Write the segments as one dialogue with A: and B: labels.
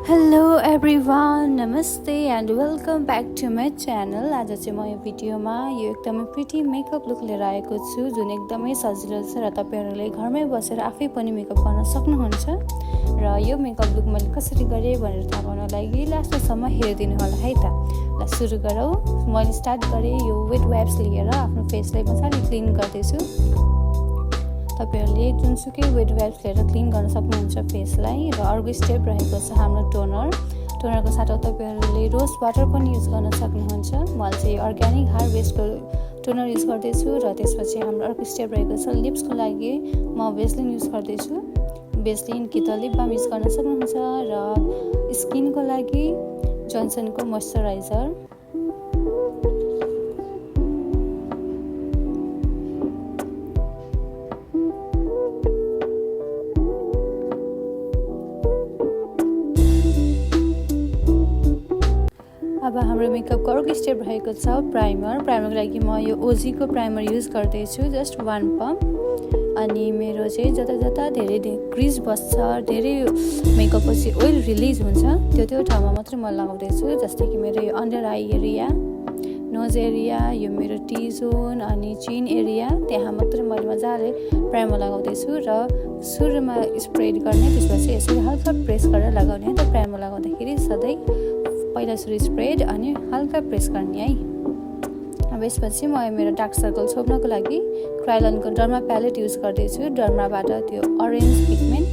A: Hello everyone, namaste and welcome back to my channel. आज चाहिँ म यो भिडियोमा यो एकदमै प्रिटी मेकअप लुक लिएर आएको छु जुन एकदमै सजिलो छ र तपाईहरुले घरमै बसेर आफै पनि मेकअप गर्न सक्नुहुन्छ। र यो मेकअप लुक मैले कसरी गरे भनेर थाहा पाउन लागि लास्टसम्म हेरिदिनु होला है त। ल सुरु गरौँ। मैले स्टार्ट गरे यो वेट वाइप्स लिएर आफ्नो फेसलाई मजाले क्लिन गर्दै छु। तपाईहरुले जुनसुकै वेट वाइप्स लिएर क्लिन गर्न सक्नुहुन्छ फेसलाई। र अर्को स्टेप रहेको छ हाम्रो टोनरको साथै तपाईहरुले रोज वाटर पनि युज गर्न सक्नुहुन्छ। मैले चाहिँ अर्ग्यानिक हार्भेस्टको टोनर युज गर्दै छु। र त्यसपछि हाम्रो अर्को स्टेप रहेको छ लिप्सको लागि म भेसलिन युज गर्दै छु। भेसलिन कि त लिप बाम युज गर्न सक्नुहुन्छ। र स्किनको लागि जोन्सनको मोइस्चराइजर। अब हाम्रो मेकअपको अर्को स्टेप रहेको छ प्राइमरको लागि म यो ओजीको प्राइमर युज गर्दै छु जस्ट 1 पम्प। अनि मेरो चाहिँ जता धेरै क्रिज बस्छ, धेरै मेकअप पछि ओइल रिलिज हुन्छ त्यो ठाउँमा मात्रै म लगाउँदै छु। जस्तै कि मेरो यो under eye area, knows area, यो मेरो टी जोन अनि चिन एरिया, त्यहाँ मात्रै मैले मजाले प्राइमर लगाउँदै छु। र सुरुमा स्प्रेड गर्ने, त्यसपछि यसरी हल्का प्रेस गरेर लगाउने है त। प्राइमर लगाउँदाखेरि सधैँ पहिला सुरु स्प्रेड अनि हल्का प्रेस गर्ने है। अब यसपछि म मेरो डार्क सर्कल छोप्नको लागि क्रायोलनको डर्मा प्यालेट युज गर्दै छु। डर्माबाट त्यो अरेन्ज पिगमेन्ट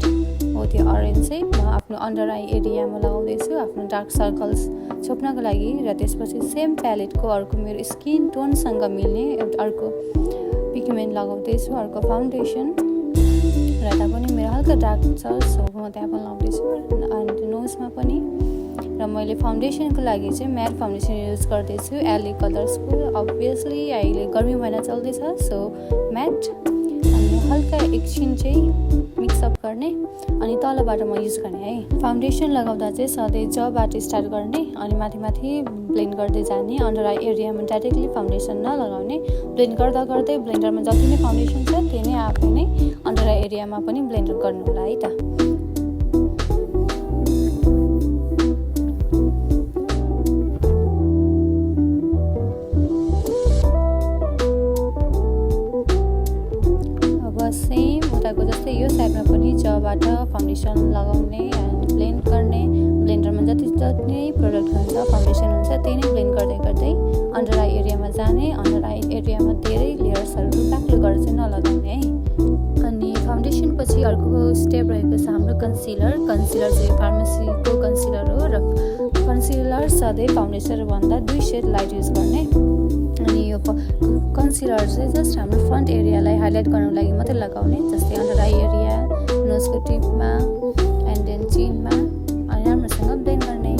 A: हो, त्यो अरेन्ज चाहिँ म आफ्नो अन्डर आई एरियामा लगाउँदै छु आफ्नो डार्क सर्कल्स छोप्नको लागि। र त्यसपछि सेम प्यालेटको अर्को मेरो स्किन टोनसँग मिल्ने एउटा अर्को पिगमेन्ट लगाउँदै छु, अर्को फाउन्डेसन। र यता पनि मेरो हल्का डार्क छ सो म त्यहाँ पनि लगाउँदै छु अनि नोजमा पनि। र मैले फाउन्डेसनको लागि चाहिँ म्याट फाउन्डेसन युज गर्दैछु एलए कलर्सको। अभियसली अहिले गर्मी महिना चल्दैछ सो म्याट अनि हल्का एकछिन चाहिँ मिक्सअप गर्ने अनि तलबाट म युज गर्ने है। फाउन्डेसन लगाउँदा चाहिँ सधैँ जबाट स्टार्ट गर्ने अनि माथि ब्लेन्ड गर्दै जाने। अन्डर आई एरियामा डाइरेक्टली फाउन्डेसन नलगाउने, ब्लेन्ड गर्दा गर्दै ब्लेन्डरमा जति नै फाउन्डेसन छ त्यही नै आफै नै अन्डर आई एरियामा पनि ब्लेन्ड गर्नु होला है त। सेम उताको जस्तै यो साइडमा पनि जबाट फाउन्डेसन लगाउने एन्ड ब्लेन्ड गर्ने। ब्लेन्डरमा जति नै प्रोडक्ट हुन्छ फाउन्डेसन हुन्छ त्यही नै ब्लेन्ड गर्दै अन्डर आई एरियामा जाने। अन्डर आई एरियामा धेरै लेयर्सहरू बाक्लो गरेर चाहिँ नलगाउने है। अनि फाउन्डेसन पछि अर्को स्टेप रहेको छ हाम्रो कन्सिलर चाहिँ फार्मेसीको कन्सिलर हो। र कन्सिलर सधैँ फाउन्डेसनभन्दा 2 सेड लाइट युज गर्ने। अनि यो कन्सिलर चाहिँ जस्ट हाम्रो फ्रन्ट एरियालाई हाइलाइट गर्नको लागि मात्रै लगाउने, जस्तै अन्डर आई एरिया, नोजको टिपमा एन्ड देन चिनमा अनि राम्रोसँग ब्लेन्ड गर्ने।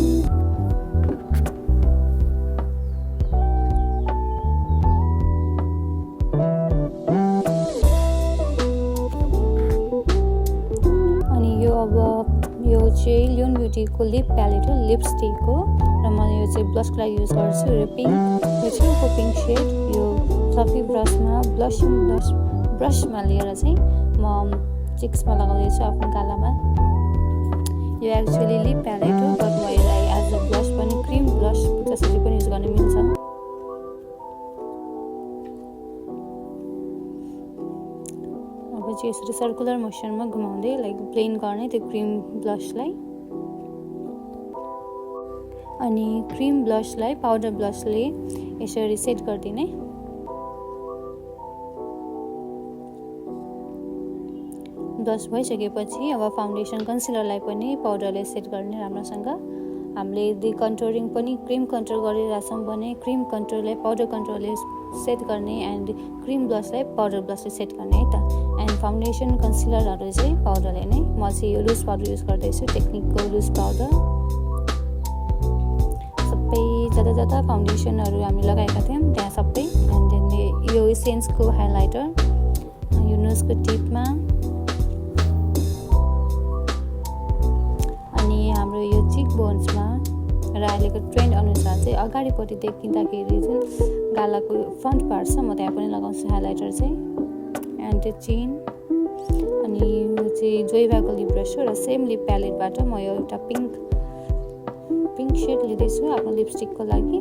A: अनि यो चाहिँ लियोन ब्युटीको लिप प्यालेट हो, लिपस्टिक हो। र म यो चाहिँ ब्लसको लागि युज गर्छु पिङ्क, यो छेउको पिङ्क सेड। यो फ्लफी ब्रसमा लिएर चाहिँ म चिक्समा लगाउँदैछु आफ्नो गालामा। यो एक्चुअली लिप प्यालेट हो बट म यसलाई एज अ ब्लस पनि क्रिम ब्लस जसरी पनि युज गर्न मिल्छ। अब चाहिँ यसरी सर्कुलर मोसनमा घुमाउँदै लाइक ब्लेन्ड गर्ने त्यो क्रिम ब्लसलाई। अनि क्रिम ब्लसलाई पाउडर ब्लसले यसरी सेट गरिदिने। ब्लस भइसकेपछि अब फाउन्डेसन कन्सिलरलाई पनि पाउडरले सेट गर्ने राम्रोसँग। हामीले यदि कन्टुरिङ पनि क्रिम कन्ट्रोल गरिरहेछौँ भने क्रिम कन्ट्रोललाई पाउडर कन्ट्रोलले सेट गर्ने एन्ड क्रिम ब्लसलाई पाउडर ब्लसले सेट गर्ने है त। एन्ड फाउन्डेसन कन्सिलरहरू चाहिँ पाउडरले नै, म चाहिँ यो लुज पाउडर युज गर्दैछु टेक्निकको लुज पाउडर। सबै जता फाउन्डेसनहरू हामी लगाएका थियौँ त्यहाँ सबै एन्ड देन यो इसेन्सको हाइलाइटर यो नोजको टिपमा अनि हाम्रो यो चिक बोन्समा। र अहिलेको ट्रेन्ड अनुसार चाहिँ अगाडिपट्टि देखिँदाखेरि जुन गालाको फ्रन्ट पार्ट छ म त्यहाँ पनि लगाउँछु हाइलाइटर चाहिँ एन्ड चिन। अनि यो चाहिँ जोइभाको लिप ब्रस हो र सेम लिप प्यालेटबाट म यो एउटा पिङ्क पिङ्क सेड लिँदैछु आफ्नो लिपस्टिकको लागि।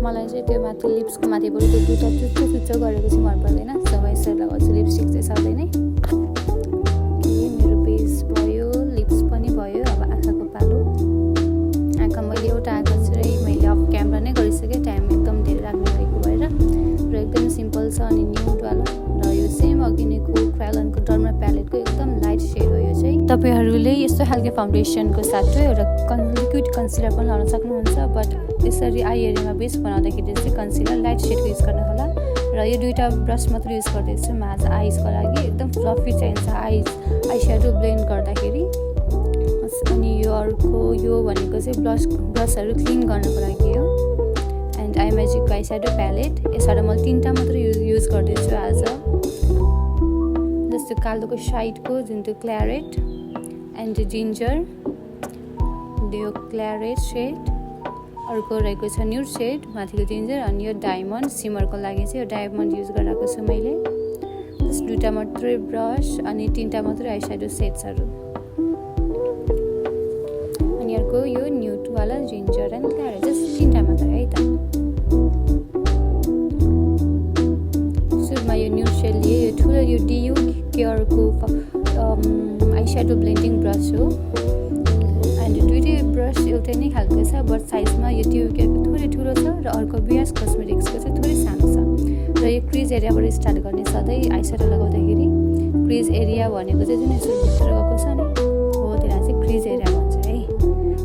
A: मलाई चाहिँ त्यो माथि लिप्सको माथिबाट त्यो दुईवटा चुच्चो गरेको चाहिँ मन पर्दैन, सो म यसरी लगाउँछु लिपस्टिक चाहिँ सधैँ नै। मेरो बेस भयो, लिप्स पनि भयो। अब आँखाको पालो। आँखा मैले एउटा आँखा चाहिँ मैले अफ क्यामेरा नै गरिसकेँ, टाइम एकदम धेरै लाग्ने भएको भएर, र एकदम सिम्पल छ अनि न्युडवाला, र यो सेम अघि नैको क्रायोलनको डर्मा प्यालेटको एकदम लाइट सेड हो यो चाहिँ। तपाईँहरूले यस्तो खालको फाउन्डेसनको साथै एउटा लिक्विड कन्सिलर पनि लगाउन सक्नुहुन्छ, बट यसरी आई एरियामा बेस बनाउँदाखेरि चाहिँ कन्सिलर लाइट सेडको युज गर्नु होला। र यो दुईवटा ब्रस मात्र युज गर्दैछु म आज आइजको लागि, एकदम फ्लफी चाहिन्छ आई स्याडो ब्लेन्ड गर्दाखेरि। अनि यो अर्को यो भनेको चाहिँ ब्रसहरू क्लिन गर्नको लागि हो। एन्ड आई म्याजिकको आई स्याडो प्यालेट, यसबाट मैले 3टा मात्र युज गर्दैछु आज। जस्तो कालोको साइडको जुन त्यो क्ल्यारेट एन्ड जिन्जर, यो क्ल्यारेट सेड, अर्को रहेको छ न्युड सेड माथिको जिन्जर, अनि यो डायमन्ड सिमरको लागि चाहिँ यो डायमन्ड युज गरिरहेको छु मैले। जस्ट 2टा मात्रै ब्रस अनि 3टा मात्रै आई स्याडो सेड्सहरू, अनि अर्को यो न्युडवाला जिन्जर एन्ड क्ल्यारेट, जस्ट 3टा मात्रै है त। सुरुमा यो न्युड सेड लिए, यो ठुलो यो डियु केयरको आई स्याडो ब्लेन्डिङ ब्रस हो। एन्ड दुईटै ब्रस एउटै नै खालको छ, बट साइजमा यो डियु केयरको थोरै ठुलो छ र अर्को बिएस कस्मेटिक्सको चाहिँ थोरै सानो छ। र यो क्रिज एरियाबाट स्टार्ट गर्ने सधैँ आई स्याडो लगाउँदाखेरि। क्रिज एरिया भनेको चाहिँ जुन यसो भित्र गएको छ नि हो, त्यसलाई चाहिँ क्रिज एरिया भन्छ है।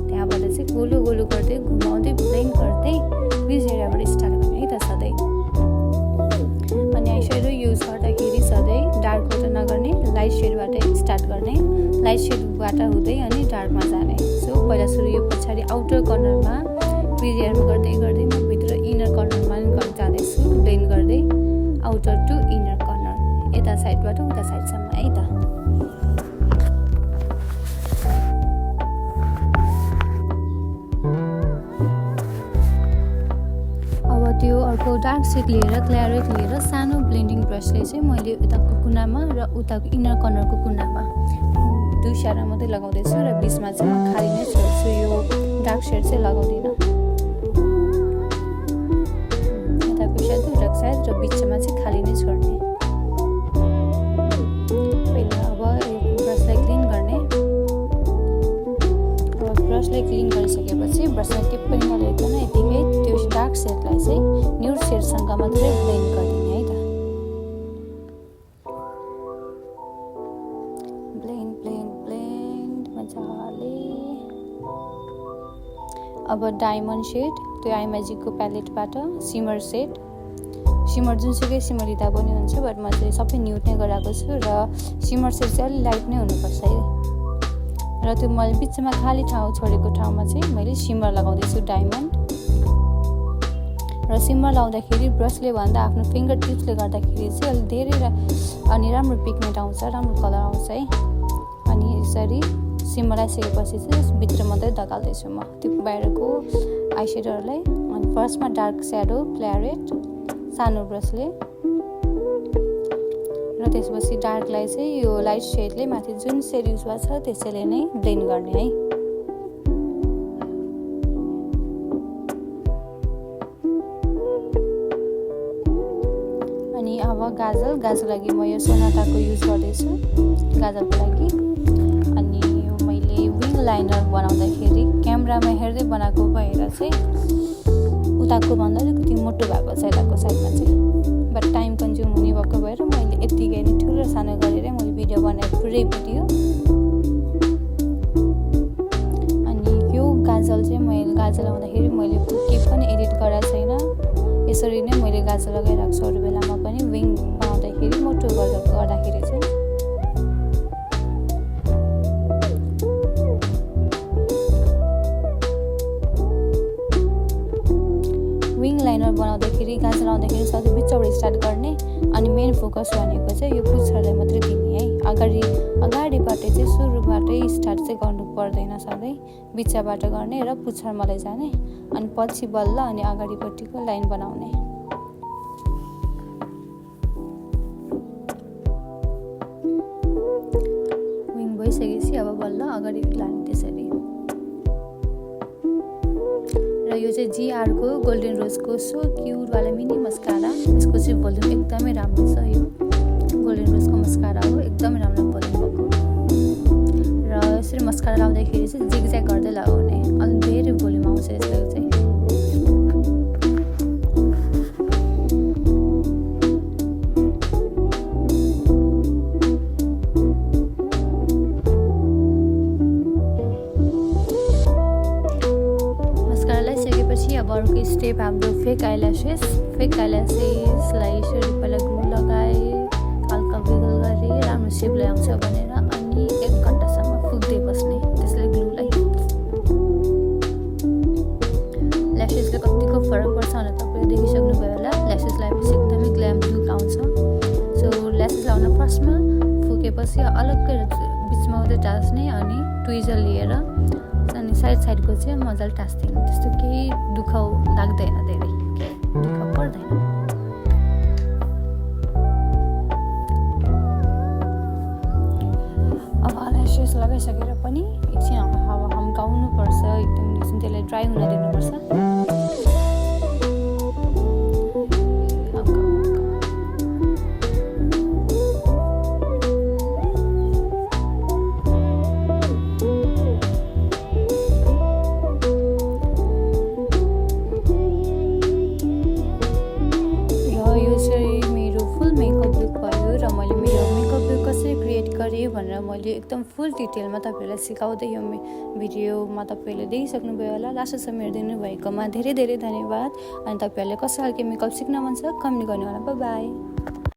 A: त्यहाँबाट चाहिँ गोलो गोलो गर्दै घुमाउँदै ब्लेन्ड गर्दै क्रिज एरियाबाट स्टार्ट गर्ने है त सधैँ। अनि आई स्याडो युज गर्दाखेरि सधैँ डार्कबाट नगर्ने, लाइट सेडबाट स्टार्ट गर्ने, लाइट सेडबाट हुँदै अनि डार्कमा जाने। सो पहिला सुरु यो पछाडि आउटर कर्नरमा क्रिज एरियामा गर्दै गर्दै म भित्र इनर कर्नरमा जाँदैछु, ब्लेन्ड गर्दै आउटर टु इनर कर्नर, यता साइडबाट उता साइडसम्म है त। त्यो अर्को डार्क सेड लिएर क्ल्यारेट लिएर सानो ब्लेन्डिङ ब्रसले चाहिँ मैले उताको कुनामा र उताको इनर कर्नरको कुनामा 2 स्याडो मात्रै लगाउँदैछु, र बिचमा चाहिँ म खाली नै छोड्छु, यो डार्क सेड चाहिँ लगाउँदिनँ। यताको स्याडो डार्क सेड र बिचमा चाहिँ खाली नै छोड्ने। पहिला अब ब्रसलाई क्लिन गर्ने। अब ब्रसलाई क्लिन गरिसकेपछि ब्रसमा केही पनि नलिकन यतिकै त्यो डार्क सेडलाई चाहिँ न्युड सेडसँग मात्रै ब्लेन्ड गरिदिने है त। ब्लेन्ड ब्लेन्ड ब्लेन्ड मजाले। अब डायमन्ड सेड, त्यो आई म्याजिकको प्यालेटबाट सिमर सेड, सिमर जुनसुकै सिमर लिँदा पनि हुन्छ, बट म चाहिँ सबै न्युड नै गराएको छु, र सिमर सेड चाहिँ अलिक लाइट नै हुनुपर्छ है। र त्यो मैले बिचमा खाली ठाउँ छोडेको ठाउँमा चाहिँ मैले सिमर लगाउँदैछु डायमन्ड। र सिमर लाउँदाखेरि ब्रसले भन्दा आफ्नो फिङ्गर टिप्सले गर्दाखेरि चाहिँ अलिक धेरै अनि राम्रो पिगमेन्ट आउँछ, राम्रो कलर आउँछ है। अनि यसरी सिमर लगाइसकेपछि चाहिँ भित्र मात्रै दगाल्दैछु म त्यो बाहिरको आई स्याडोहरूलाई। अनि फर्स्टमा डार्क स्याडो क्ल्यारेट सानो ब्रसले, र त्यसपछि डार्कलाई चाहिँ यो लाइट सेडले माथि जुन सेड युज भएको छ त्यसैले नै ब्लेन्ड गर्ने है। अनि अब गाजलको लागि म यो सोनाटाको युज गर्दैछु गाजलको लागि। अनि यो मैले विङ लाइनर बनाउँदाखेरि क्यामेरामा हेर्दै बनाएको भएर चाहिँ उताको भन्दा अलिकति मोटो भएको छ यताको साइडमा चाहिँ, बट टाइम कन्ज्युम हुने भएको भएर मैले यत्तिकै नै ठुलो र सानो गरेर मैले भिडियो बनाएको पुरै भिडियो। अनि यो गाजल चाहिँ मैले गाजल लगाउँदाखेरि मैले केही पनि एडिट गरेको छैन, यसरी नै मैले गाजल लगाइरहेको छु अरू बेलामा पनि विङ बनाउँदाखेरि मोटो गर्दाखेरि चाहिँ। विङ लाइनर बनाउँदाखेरि गाजल लगाउँदाखेरि सधैँ बिचबाट स्टार्ट गर्ने, अनि मेन फोकस भनेको चाहिँ यो पुच्छरलाई मात्रै दिने है। अगाडिबाट चाहिँ सुरुबाटै स्टार्ट चाहिँ गर्नु पर्दैन, सधैँ बिचबाट गर्ने र पुच्छरमा लैजाने, अनि पछि बल्ल अनि अगाडिपट्टिको लाइन बनाउने। भइसकेपछि अब बल्ल अगाडि लाने त्यसरी। र यो चाहिँ जीआरको गोल्डन रोजको सो क्युटवाला मिनी मस्कारा। यसको चाहिँ भोल्युम एकदमै राम्रो छ। यो गोल्डन रोजको मस्कारा हो, एकदमै राम्रो भोल्युम भएको। र यसरी मस्कारा लाउँदाखेरि चाहिँ जिगज्याग गर्दै लगाउने, अनि धेरै भोल्युम आउँछ यसको चाहिँ। अब अर्को स्टेप हाम्रो फेक आइल्यासेसलाई यसरी पहिला ग्लु लगाए, हल्का विगल गरे, राम्रो सेप ल्याउँछ भनेर, अनि 1 घन्टासम्म फुक्दै बस्ने त्यसले ग्लुलाई। ल्यासेसले कतिको फरक पर्छ भनेर तपाईँले देखिसक्नुभयो होला। ल्यासेस लगाएपछि एकदमै ग्ल्याम लुक आउँछ। सो ल्यासेस लगाउन फर्स्टमा फुकेपछि अलग्गै बिचमा मात्रै टाँस्ने, अनि ट्विजर लिएर अनि साइडको चाहिँ मजाले टाँस्दिनु। त्यस्तो केही दुःख लाग्दैन, धेरै दुःख पर्दैन। अब ल्यासेस लगाइसकेर पनि एकछिन हावा हम्काउनुपर्छ, एकदम एकछिन त्यसलाई ड्राई हुन दिनुपर्छ। भनेर मैले एकदम फुल डिटेलमा तपाईँहरूलाई सिकाउँदै यो भिडियोमा तपाईँहरूले देखिसक्नुभयो होला। लास्टसम्म हेरिदिनु भएकोमा धेरै धेरै धन्यवाद। अनि तपाईँहरूले कस्तो खालको मेकअप सिक्न मन छ कमेन्ट गर्नु होला। बाई।